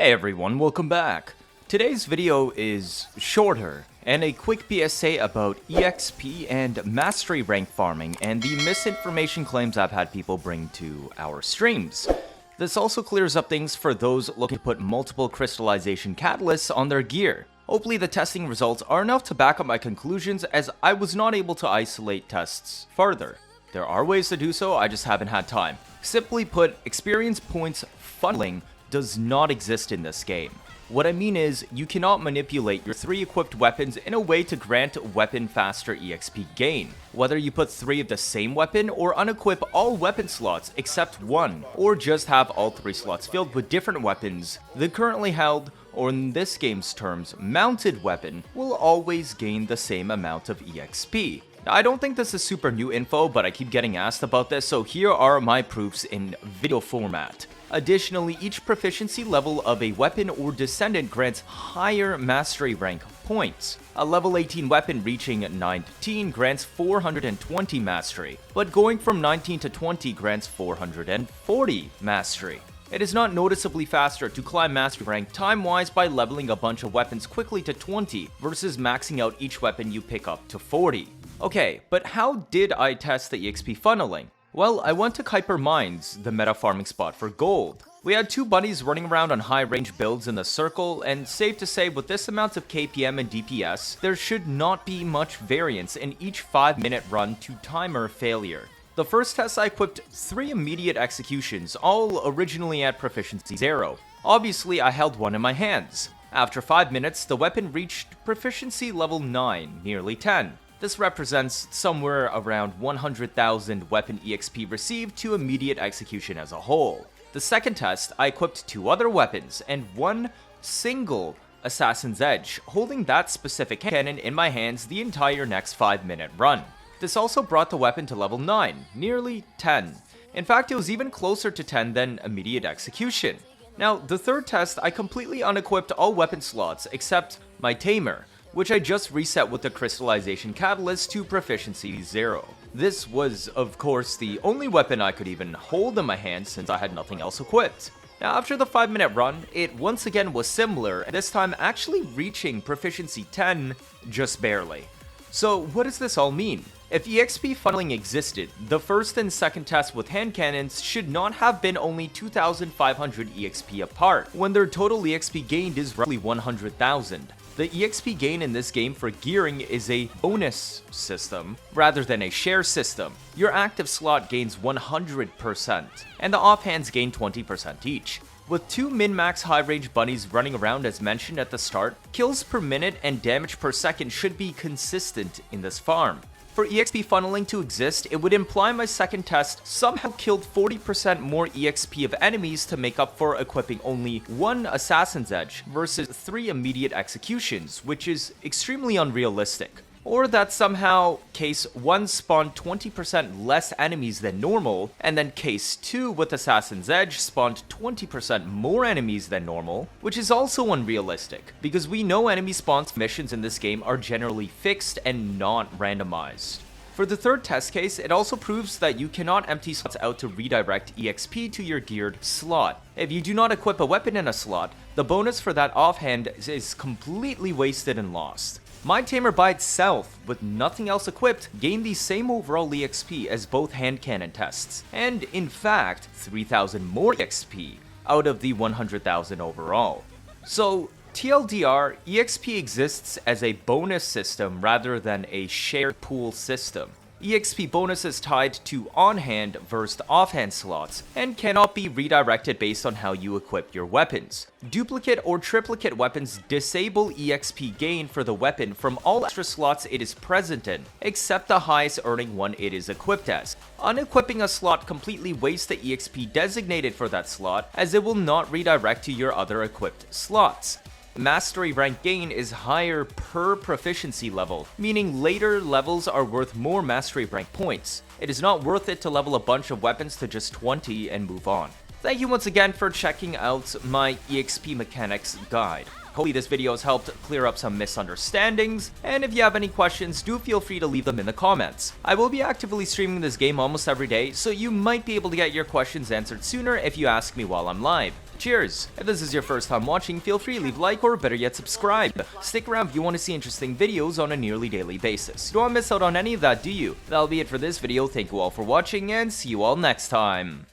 Hey everyone, welcome back. Today's video is shorter and a quick PSA about EXP and mastery rank farming and the misinformation claims I've had people bring to our streams. This also clears up things for those looking to put multiple crystallization catalysts on their gear. Hopefully the testing results are enough to back up my conclusions, as I was not able to isolate tests further. There are ways to do so, I just haven't had time. Simply put, experience points funneling does not exist in this game. What I mean is, you cannot manipulate your 3 equipped weapons in a way to grant weapon faster EXP gain. Whether you put 3 of the same weapon or unequip all weapon slots except 1, or just have all 3 slots filled with different weapons, the currently held, or in this game's terms, mounted weapon, will always gain the same amount of EXP. Now, I don't think this is super new info, but I keep getting asked about this, so here are my proofs in video format. Additionally, each proficiency level of a weapon or Descendant grants higher mastery rank points. A level 18 weapon reaching 19 grants 420 mastery, but going from 19 to 20 grants 440 mastery. It is not noticeably faster to climb mastery rank time-wise by leveling a bunch of weapons quickly to 20 versus maxing out each weapon you pick up to 40. Okay, but how did I test the EXP funneling? Well, I went to Kuiper Mines, the meta farming spot for gold. We had 2 bunnies running around on high range builds in the circle, and safe to say with this amount of KPM and DPS, there should not be much variance in each 5-minute run to timer failure. The first test I equipped 3 immediate executions, all originally at proficiency 0. Obviously I held one in my hands. After 5 minutes, the weapon reached proficiency level 9, nearly 10. This represents somewhere around 100,000 weapon EXP received to immediate execution as a whole. The second test, I equipped 2 other weapons and 1 single Assassin's Edge, holding that specific cannon in my hands the entire next 5-minute run. This also brought the weapon to level 9, nearly 10. In fact, it was even closer to 10 than immediate execution. Now, the third test, I completely unequipped all weapon slots except my Tamer, which I just reset with the crystallization catalyst to proficiency 0. This was, of course, the only weapon I could even hold in my hand since I had nothing else equipped. Now, after the 5-minute run, it once again was similar, this time actually reaching proficiency 10 just barely. So what does this all mean? If EXP funneling existed, the first and second tests with hand cannons should not have been only 2,500 EXP apart, when their total EXP gained is roughly 100,000. The EXP gain in this game for gearing is a bonus system rather than a share system. Your active slot gains 100%, and the offhands gain 20% each. With 2 min-max high-range bunnies running around as mentioned at the start, kills per minute and damage per second should be consistent in this farm. For EXP funneling to exist, it would imply my second test somehow killed 40% more EXP of enemies to make up for equipping only 1 Assassin's Edge versus 3 immediate executions, which is extremely unrealistic. Or that somehow case 1 spawned 20% less enemies than normal, and then case 2 with Assassin's Edge spawned 20% more enemies than normal, which is also unrealistic, because we know enemy spawns missions in this game are generally fixed and not randomized. For the third test case, it also proves that you cannot empty slots out to redirect EXP to your geared slot. If you do not equip a weapon in a slot, the bonus for that offhand is completely wasted and lost. My Tamer by itself, with nothing else equipped, gained the same overall EXP as both hand cannon tests, and in fact, 3,000 more EXP out of the 100,000 overall. So, TLDR, EXP exists as a bonus system rather than a shared pool system. EXP bonus is tied to on-hand versus off-hand slots, and cannot be redirected based on how you equip your weapons. Duplicate or triplicate weapons disable EXP gain for the weapon from all extra slots it is present in, except the highest earning one it is equipped as. Unequipping a slot completely wastes the EXP designated for that slot, as it will not redirect to your other equipped slots. Mastery rank gain is higher per proficiency level, meaning later levels are worth more mastery rank points. It is not worth it to level a bunch of weapons to just 20 and move on. Thank you once again for checking out my EXP mechanics guide. Hopefully this video has helped clear up some misunderstandings, and if you have any questions, do feel free to leave them in the comments. I will be actively streaming this game almost every day, so you might be able to get your questions answered sooner if you ask me while I'm live. Cheers! If this is your first time watching, feel free to leave a like or better yet subscribe. Stick around if you want to see interesting videos on a nearly daily basis. You don't want to miss out on any of that, do you? That'll be it for this video. Thank you all for watching and see you all next time.